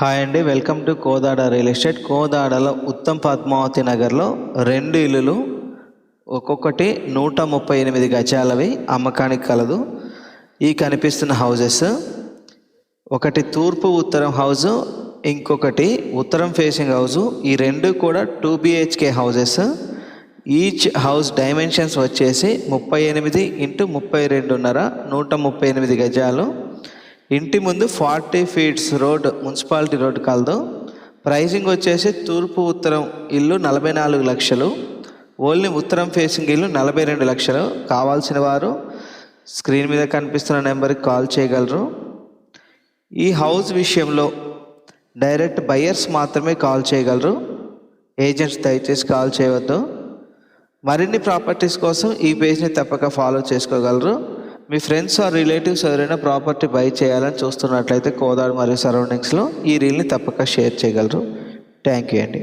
Hi అండి, welcome to Kodad real estate. కోదాడలో ఉత్తమ్ పద్మావతి నగర్లో 2 ఇల్లులు, ఒక్కొక్కటి 138 గజాలవి అమ్మకానికి కలదు. ఈ కనిపిస్తున్న హౌజెస్, ఒకటి తూర్పు ఉత్తరం హౌజు, ఇంకొకటి ఉత్తరం ఫేసింగ్ హౌజు. ఈ 2 కూడా 2 BHK houses. Each house dimensions వచ్చేసి 38 x 32.5, 138 గజాలు. ఇంటి ముందు 40 ఫీట్స్ రోడ్, మున్సిపాలిటీ రోడ్ కలదు. ప్రైసింగ్ వచ్చేసి తూర్పు ఉత్తరం ఇల్లు 44 లక్షలు, ఓన్లీ ఉత్తరం ఫేసింగ్ ఇల్లు 42 లక్షలు. కావాల్సిన వారు స్క్రీన్ మీద కనిపిస్తున్న నెంబర్కి కాల్ చేయగలరు. ఈ హౌస్ విషయంలో డైరెక్ట్ బయర్స్ మాత్రమే కాల్ చేయగలరు, ఏజెంట్స్ దయచేసి కాల్ చేయవద్దు. మరిన్ని ప్రాపర్టీస్ కోసం ఈ పేజ్ని తప్పక ఫాలో చేసుకోగలరు. మీ ఫ్రెండ్స్ ఆర్ రిలేటివ్స్ ఎవరైనా ప్రాపర్టీ బై చేయాలని చూస్తున్నట్లయితే కోదాడ మరియు సరౌండింగ్స్లో ఈ రీల్ని తప్పక షేర్ చేయగలరు. థ్యాంక్ యూ అండి.